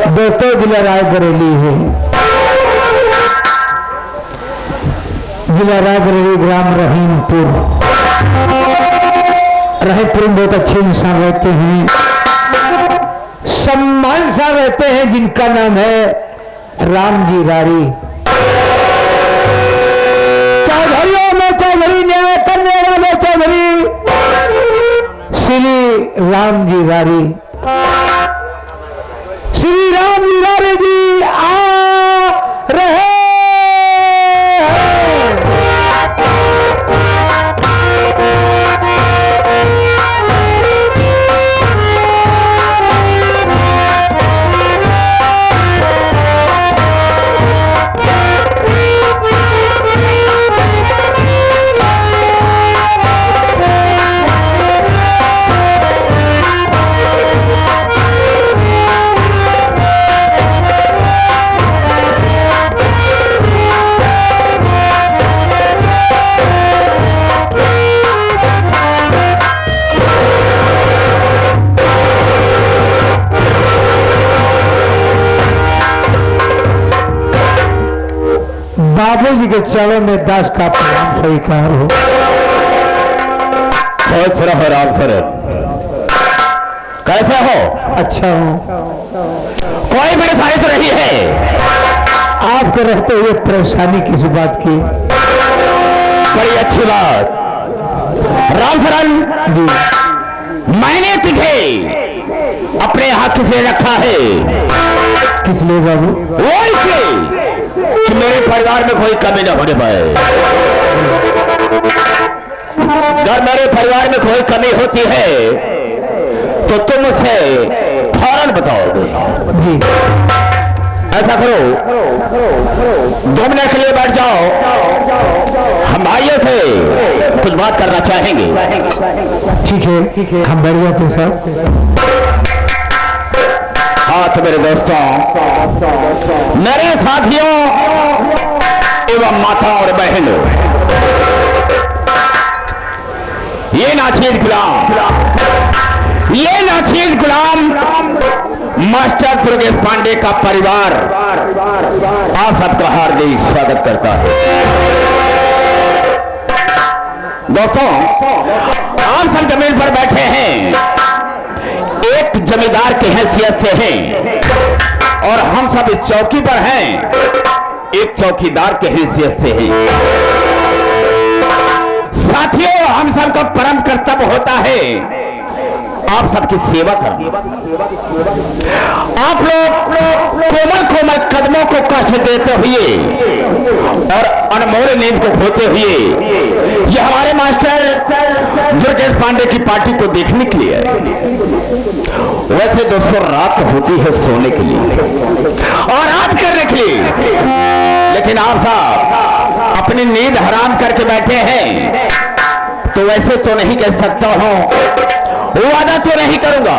दोस्तों जिला रायबरेली है। जिला रायबरेली, ग्राम रहीमपुर। रहीमपुर में बहुत अच्छे इंसान रहते हैं, सम्मान सा रहते हैं, जिनका नाम है राम जी रारी। चौधरियों में चौधरी, न्याय करने वाले चौधरी श्री राम जी रारी। श्री राम जी रारी जी आ रहे हैं। बाबू जी के चरणों में दास का प्रणाम स्वीकार हो। खुश रहो राम सर, कैसे हो? अच्छा हो। कोई परेशानी तो नहीं है? आपके रहते हुए परेशानी किस बात की? बड़ी अच्छी बात। राम सरन जी, मैंने तुझे अपने हाथ से रखा है। किस लिए बाबू? वो इसलिए कि मेरे परिवार में कोई कमी न होने पाए। अगर मेरे परिवार में कोई कमी होती है तो तुम उसे फौरन बताओगे। जी, ऐसा करो, 2 मिनट के लिए बैठ जाओ, हम भाइयों से कुछ बात करना चाहेंगे। ठीक है, हम बैठ जाते साहब। हाँ तो मेरे दोस्तों, मेरे साथियों एवं माता और बहनों, ये नाचीज गुलाम, ये नाचीज गुलाम मास्टर दुर्गेश पांडे का परिवार आप सबका हार्दिक स्वागत करता है। दोस्तों, आप सब जमीन पर बैठे हैं, एक जमींदार की हैसियत से हैं, और हम सब इस चौकी पर हैं एक चौकीदार के हैसियत से हैं। साथियों, हम सबका परम कर्तव्य होता है आप सबकी सेवा करना। आप लोग कोमल कोमल कदमों को कष्ट देते हुए और अनमोल नींद को खोते हुए ये हमारे मास्टर दुर्गेश पांडे की पार्टी को देखने के लिए। वैसे दोस्तों, रात होती है सोने के लिए और रात करने के लिए, लेकिन आप सब अपनी नींद हराम करके बैठे हैं, तो वैसे तो नहीं कह सकता हूं, वादा तो नहीं करूंगा,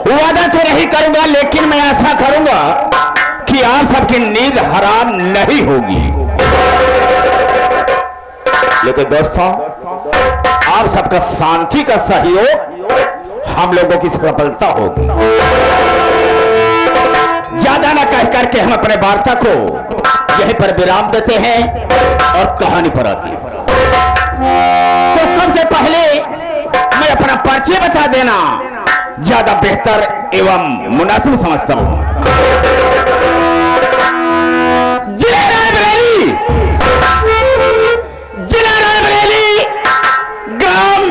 वादा तो नहीं करूंगा, लेकिन मैं ऐसा करूंगा कि आप सबकी नींद हराम नहीं होगी। लेकिन दोस्तों, आप सबका शांति का सहयोग हम लोगों की सफलता होगी। ज्यादा ना कह करके हम अपने वार्ता को यहीं पर विराम देते हैं और कहानी पर आती है। तो सबसे पहले मैं अपना परिचय बता देना ज्यादा बेहतर एवं मुनासिब समझता हूं। जिला रायबरेली, जिला रायबरेली, ग्राम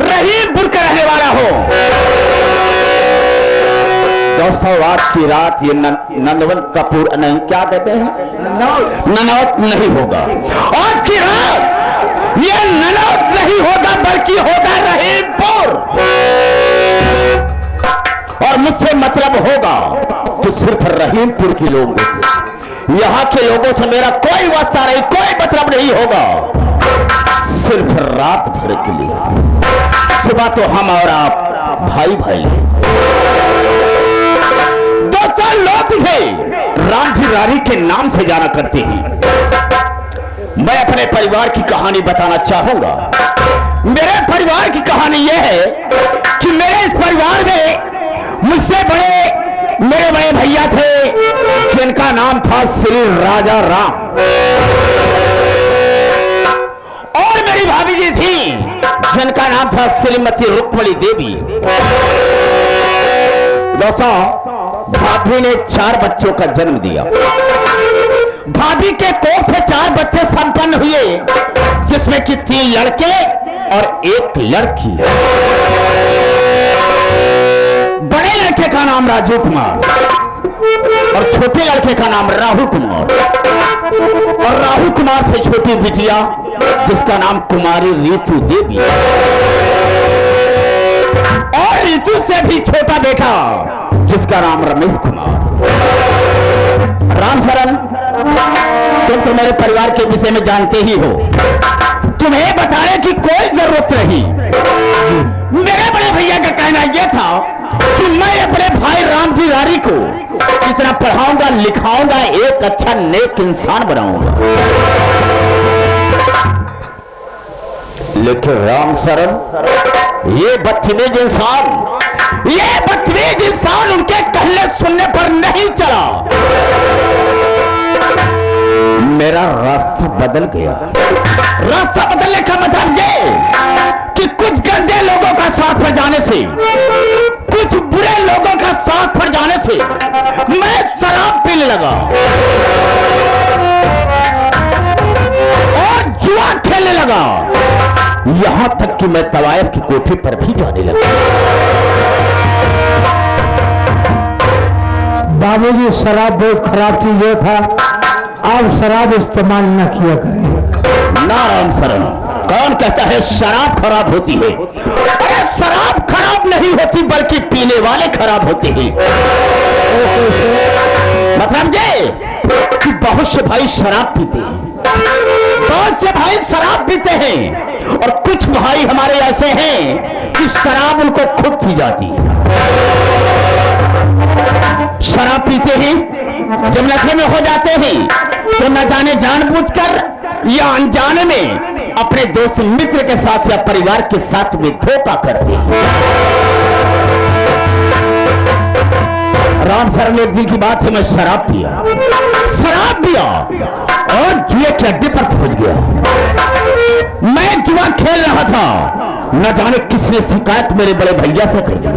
रहीमपुर का रहने वाला हूं। दोस्तों, आज की रात ये नंदवंत कपूर नहीं, क्या कहते हैं, ननौत नहीं होगा। आज की रात ये ननौत नहीं होगा, बल्कि होगा रहीमपुर, और मुझसे मतलब होगा तो सिर्फ रहीमपुर के लोगों से। यहाँ के लोगों से मेरा कोई वास्ता नहीं, कोई मतलब नहीं होगा, सिर्फ रात भर के लिए। सुबह तो हम और आप भाई भाई हैं। दोस्तों, लोग मुझे राम जी रारी के नाम से जाना करते हैं। मैं अपने परिवार की कहानी बताना चाहूंगा। मेरे परिवार की कहानी यह है कि मेरे इस परिवार में मुझसे बड़े मेरे बड़े भैया थे जिनका नाम था श्री राजा राम, और मेरी भाभी जी थी जिनका नाम था श्रीमती रुक्मणी देवी। दोस्तों, भाभी ने 4 बच्चों का जन्म दिया। भाभी के कोख से 4 बच्चे संपन्न हुए, जिसमें कि 3 लड़के और 1 लड़की। बड़े लड़के का नाम राजू कुमार और छोटे लड़के का नाम राहुल कुमार, और राहुल कुमार से छोटी बिटिया जिसका नाम कुमारी रीतु देवी, और रीतु से भी छोटा बेटा जिसका नाम रमेश कुमार। रामशरण, तुम तो मेरे परिवार के विषय में जानते ही हो, तुम्हें बताने की कोई जरूरत नहीं। मेरे बड़े भैया का कहना यह था कि मैं अपने भाई राम जी रारी को इतना पढ़ाऊंगा, लिखाऊंगा, एक अच्छा नेक इंसान बनाऊंगा। लेकिन रामशरण, ये बदतमीज इंसान उनके कहने सुनने पर नहीं चला। मेरा रास्ता बदल गया। रास्ता बदलने का मतलब ये कि कुछ गंदे लोगों का साथ पर जाने से, कुछ बुरे लोगों का साथ पर जाने से मैं शराब पीने लगा और जुआ खेलने लगा, यहां तक कि मैं तवायफ की कोठी पर भी जाने लगा। बाबूजी, शराब बहुत खराब चीज ये था, आप शराब इस्तेमाल न किया करें। ना रामशरण, कौन कहता है शराब खराब होती है? अरे शराब खराब नहीं होती, बल्कि पीने वाले खराब होते हैं। मतलब ये कि बहुत से भाई शराब पीते हैं, बहुत से भाई शराब पीते हैं, और कुछ भाई हमारे ऐसे हैं कि शराब उनको खुद पी जाती है। शराब पीते हैं, जब नशे में हो जाते हैं तो न जाने जानबूझकर या अनजाने में अपने दोस्त मित्र के साथ या परिवार के साथ में धोखा करते हैं। रामशरण, एक दिन की बात है, मैं शराब पिया और जुए के अड्डे पर पहुंच गया। मैं जुआ खेल रहा था, न जाने किसने शिकायत मेरे बड़े भैया से कर दी।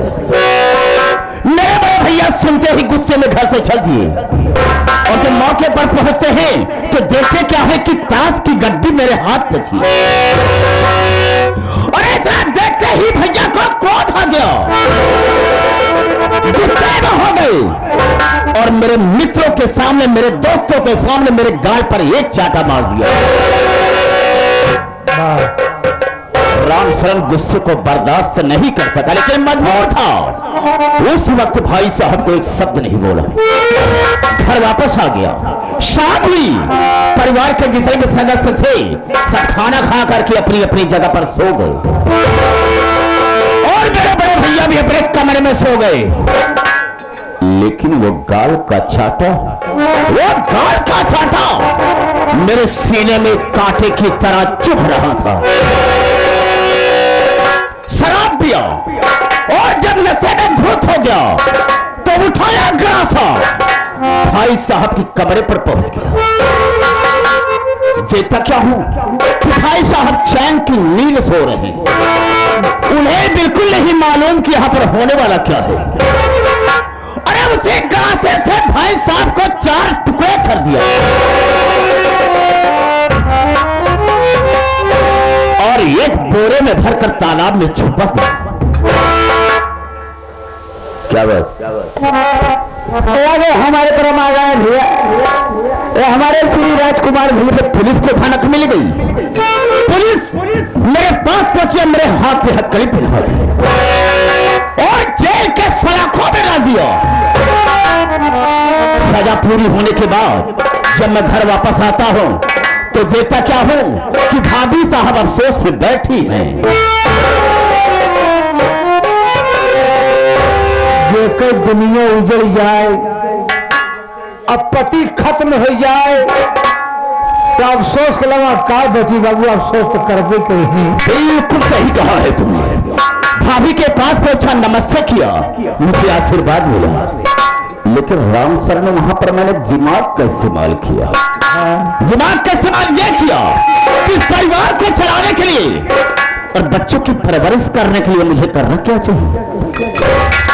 मेरे बड़े भैया सुनते ही गुस्से में घर से चल दिए, और जब मौके पर पहुंचते हैं तो देखते क्या है कि ताश की गड्डी मेरे हाथ में थी। और इतना देखते ही भैया को क्रोध आ गया, गुस्से में हो गए और मेरे मित्रों के सामने, मेरे दोस्तों के सामने मेरे गाल पर एक चाटा मार दिया। रामशरण गुस्से को बर्दाश्त नहीं कर सका, लेकिन मजबूर था। उस वक्त भाई साहब को एक शब्द नहीं बोला, घर वापस आ गया। शाम हुई, परिवार के जितने भी सदस्य थे सब खाना खा करके अपनी अपनी जगह पर सो गए, और मेरे बड़े भैया भी अपने कमरे में सो गए। लेकिन वो गाल का चाटा मेरे सीने में कांटे की तरह चुभ रहा था। शराब पिया और जब नशे में धुत हो गया तो उठाया ग्रासा, भाई साहब की कमरे पर पहुंच गया। देखता क्या हूं कि भाई साहब चैन की नींद सो रहे हैं। उन्हें बिल्कुल नहीं मालूम कि यहां पर होने वाला क्या है। अरे उसे ग्रासे से भाई साहब को 4 टुकड़े कर दिया और एक बोरे में भरकर तालाब में छुपा दिया। क्या बात? हमारे तरफ आ गए भैया, हमारे श्री राजकुमार भैया से पुलिस को भनक मिल गई। पुलिस मेरे पास पहुंचे, मेरे हाथ पे हथकड़ी पहना दी और जेल के सलाखों में डाल दिया। सजा पूरी होने के बाद जब मैं घर वापस आता हूं तो देखता क्या हूं कि भाभी साहब अफसोस में बैठी हैं। जेकर दुनिया उजड़ जाए, अब पति खत्म हो जाए तो अफसोस के अलावा का बची बाबू, अफसोस तो करबे कहीं। बिल्कुल सही कहा है तुमने। भाभी के पास पहुंचा, नमस्ते किया, मुझे आशीर्वाद मिला, लेकिन राम सर ने वहां पर मैंने दिमाग का इस्तेमाल किया। दिमाग का इस्तेमाल यह किया कि परिवार को चलाने के लिए और बच्चों की परवरिश करने के लिए मुझे करना क्या चाहिए।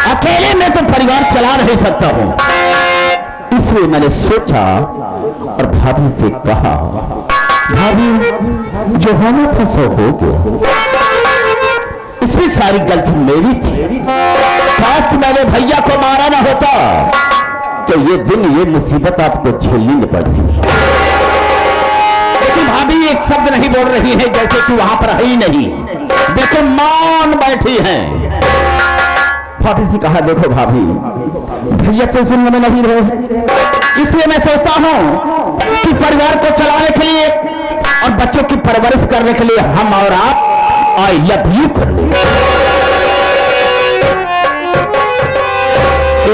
अकेले मैं तो परिवार चला नहीं सकता हूं, इसलिए मैंने सोचा और भाभी से कहा, भाभी जो होना था सो हो गया, इसमें सारी गलती मेरी थी। काश मैंने भैया को मारा ना होता तो ये दिन ये मुसीबत आपको झेलनी न पड़ती। लेकिन भाभी एक शब्द नहीं बोल रही है, जैसे कि वहां पर है ही नहीं। देखो मौन बैठी हैं। भाभी से कहा, देखो भाभी भैया तो सुनने में नहीं रहे, इसलिए मैं सोचता हूं कि परिवार को चलाने के लिए और बच्चों की परवरिश करने के लिए हम और आप आई लव यू कर ले,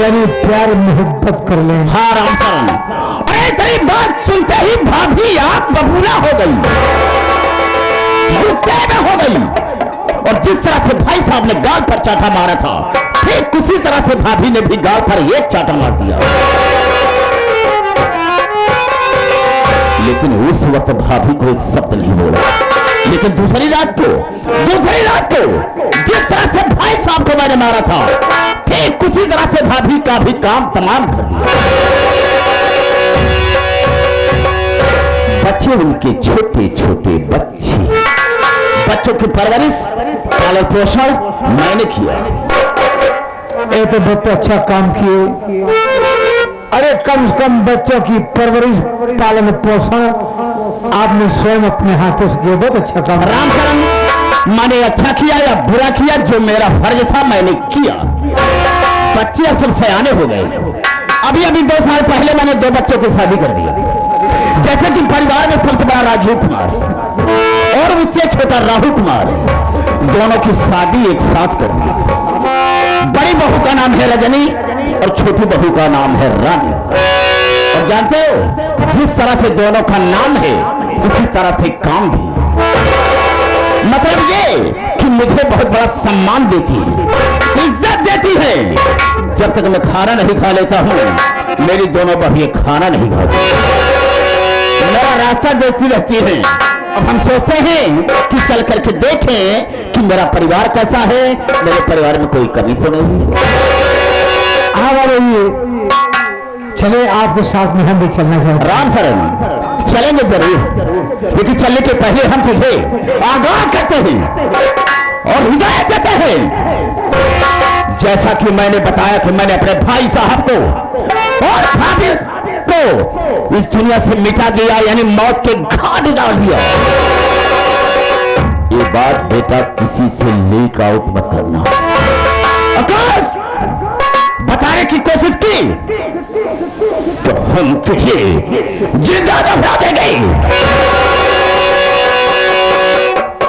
यानी प्यार मोहब्बत कर ले। हाँ राम शरण। अरे तेरी बात सुनते ही भाभी आप बबूला हो गई, गुस्से में हो गई, और जिस तरह से भाई साहब ने गाल पर चाटा मारा था, ठीक उसी तरह से भाभी ने भी गाल पर एक चाटा मार दिया। लेकिन उस वक्त भाभी को एक शब्द नहीं बोला। लेकिन दूसरी रात को जिस तरह से भाई साहब को मैंने मारा था, ठीक उसी तरह से भाभी का भी काम तमाम कर दिया। बच्चे उनके छोटे छोटे बच्चों की परवरिश पालन पोषण मैंने किया। ये तो बहुत अच्छा काम किए। अरे कम से कम बच्चों की परवरिश पालन पोषण आपने स्वयं अपने हाथों से किया, बहुत अच्छा काम। राम शरण, मैंने अच्छा किया या बुरा किया, जो मेरा फर्ज था मैंने किया। बच्चे अब सब सयाने हो गए। अभी 2 साल पहले मैंने 2 बच्चों की शादी कर दिया। जैसे कि परिवार में सबसे बड़ा राजीव कुमार और उससे छोटा राहुल कुमार, दोनों की शादी एक साथ कर दी। बड़ी बहू का नाम है रजनी और छोटी बहू का नाम है रानी। और जानते हो, जिस तरह से दोनों का नाम है उसी तरह से काम भी। मतलब ये कि मुझे बहुत बड़ा सम्मान देती है, इज्जत देती है। जब तक मैं खाना नहीं खा लेता हूं, मेरी दोनों बहू खाना नहीं खाती, मेरा रास्ता देखती रहती है। अब हम सोचते हैं कि चल करके देखें कि मेरा परिवार कैसा है, मेरे परिवार में कोई कमी तो नहीं। हाँ बाबा, चले आपके साथ में हम भी चलना चाहते। राम शरण, चलेंगे जरूर, लेकिन चलने के पहले हम तुझे आगाह करते हैं और हिदायत देते हैं। जैसा कि मैंने बताया कि मैंने अपने भाई साहब को और भाभी को इस दुनिया से मिटा दिया, यानी मौत के घाट डाल दिया। ये बात बेटा किसी से लीक आउट मत करना। आकाश, बताने की कोशिश की तो हम तुझे जिंदा दफना देंगे।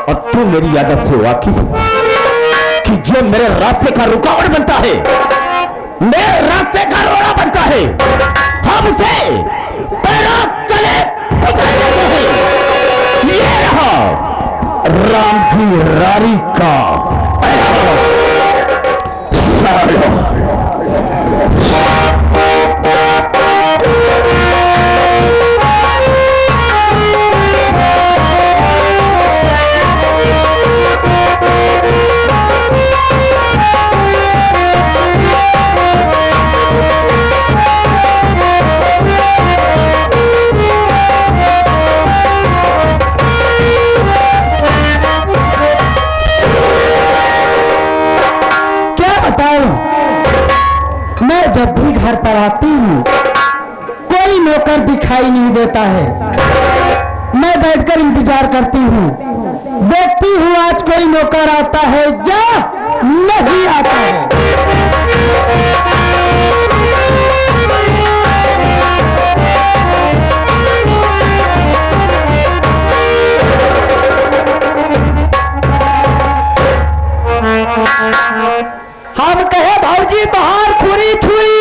और तू मेरी आदत से वाकिफ है कि जो मेरे रास्ते का रुकावट बनता है, मेरे रास्ते का रोड़ा बनता है, हम उसे पैरों तले उतार देते हैं। ये रहा राम जी रानी का सालों। मैं जब भी घर पर आती हूँ कोई नौकर दिखाई नहीं देता है। मैं बैठकर इंतजार करती हूँ, देखती हूँ आज कोई नौकर आता है या नहीं आता है। हम कहे भाऊजी बाहर खुरी छुई,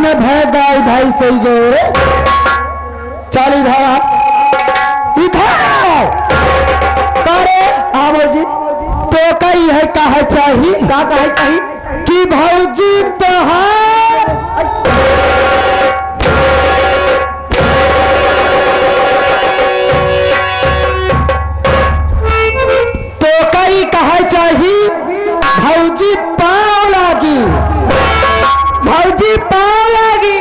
में भय गाय भाई सही गए। चल इधर आ, इधर आओ। करे आवो जी, तो कही है कहा चाहिए, क्या कहा चाहिए कि भौजी तोहार तो कही कहा चाहिए भौजी पाँव लागी, भौजी पाँव लागी,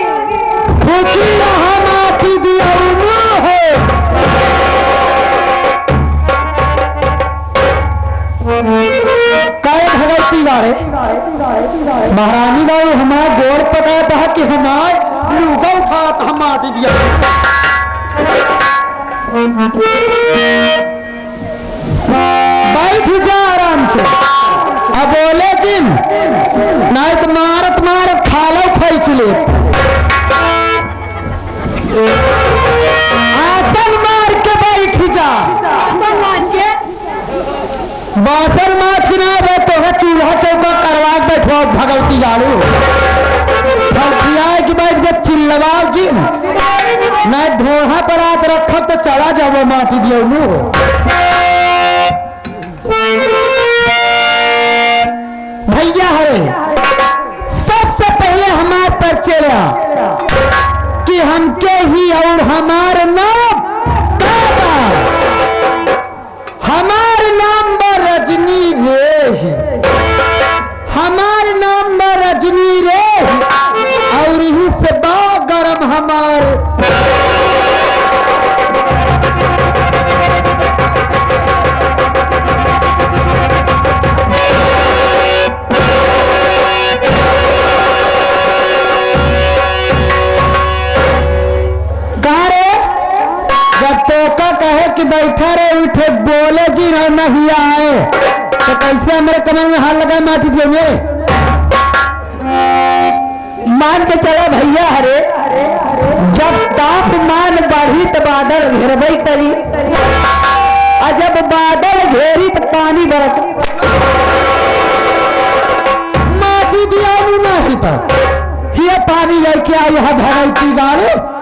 खुशी हम आती दिया है। काय भगवती गाड़े महारानी गाड़ो हमारे गोड़ पता था कि हमारे लूगा उठा तो हम आती दिया। बैठ जा आराम से। अब बोले जिन नहीं तो मारत मारत खालो फैच ले। आसन मार के बैठ जा। बासन माछ ना बैठो है, चूल्हा चौका करवा बैठो भगवती जालू की बैठ जब चिल्लवाओ जी न ढोहा पर आत रखब तो चला जाओ माटी दियो। भैया हरे सबसे पहले हमारे पर चला कि हमके ही और हमारे नाम हमारे नाम पर रजनी रे, हमारे नाम पर रजनी रे और यही से बहुत गरम हमारे कहे कि बैठा रहे उठे बोले जी नहीं आए तो कैसे हमारे कमर में हाथ लगा माटी देंगे। मान के चला भैया हरे जब तापमान बढ़ी तो बादल घेरबई करी और जब बादल घेरी तो पानी बरस माटी दिया नहीं था ये पानी लेके आई है भगवती गाड़ो।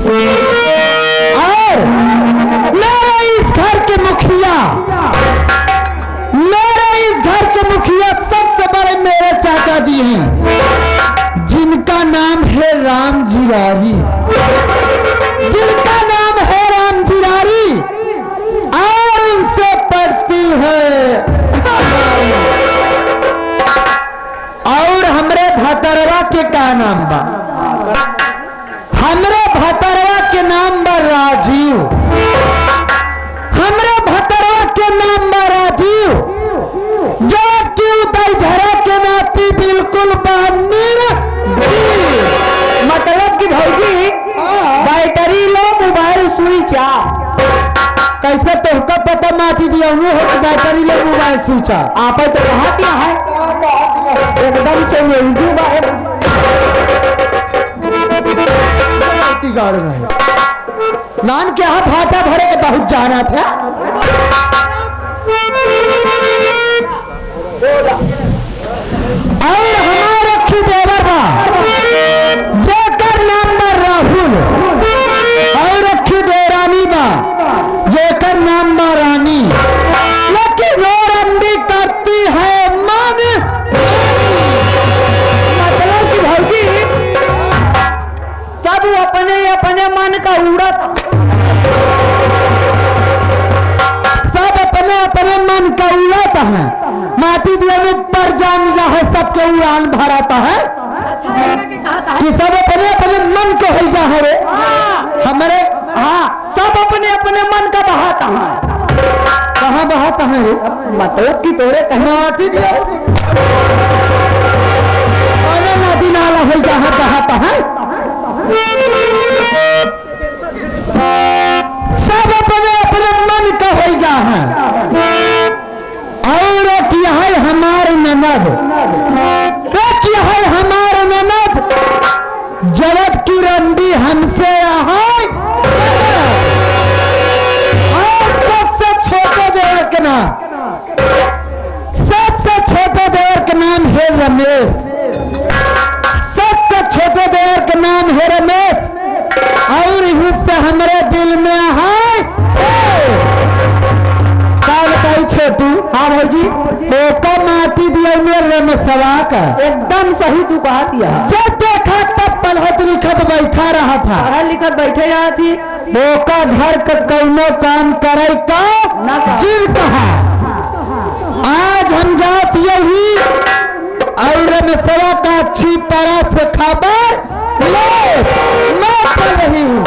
और मेरे इस घर के मुखिया, मेरे इस घर के मुखिया सबसे बड़े मेरे चाचा जी हैं जिनका नाम है राम जिरारी, जिनका नाम है राम जिरारी और उनसे पढ़ती है और हमरे भतरवा के का नाम बा, हमरे भतरवा के नाम बा राजीव, हमरे भतरवा के नाम बा राजीव जो क्यों झरा के नाती बिल्कुल बानीर मतलब कि भौजी बैटरी लो मोबाइल स्विच आ कैसे तुमका पता माटी दिया हो तो बैटरी लो मोबाइल स्विच आ आप तो कहा क्या है एकदम से मिलजू बाहर नान के हाथ भाटा भरे के बहुत जाना था। और हमारे खिदेवर बा जेकर नाम बा राहुल और रखी देरानी बा जेकर नाम बा रानी, लेकिन वो रंडी करती है मन मतलब कि भौजी सब अपने अपने मन का उड़त, सब अपने अपने मन का उड़त है माटी दिया में पर जान है सबके उड़ान भराता है कि सब अपने अपने मन को हो जा है हमारे। हाँ सब अपने अपने मन का बहाता है, कहाँ बहाता है रे मतलब कि तोरे कहीं माटी दिया नदी नाला हो जहाँ बहाता है सब अपने अपने मन का हो जा है। और किया है हमारे ननद, किया है हमारे ननद जगत की रंडी हमसे सबसे छोटे देवर के नाम, सबसे छोटे देवर के नाम है रमेश। भौजी ओका माटी दिया मेरे में सवा का एकदम सही तू कहा दिया। जब देखा तब पढ़त लिखत बैठा रहा था, पढ़ा लिखत बैठे रहा थी। ओका घर का कौनो काम करे का जिर कहा। आज हम जात यही और में सवा का अच्छी तरह से खबर ले मैं कर रही हूँ।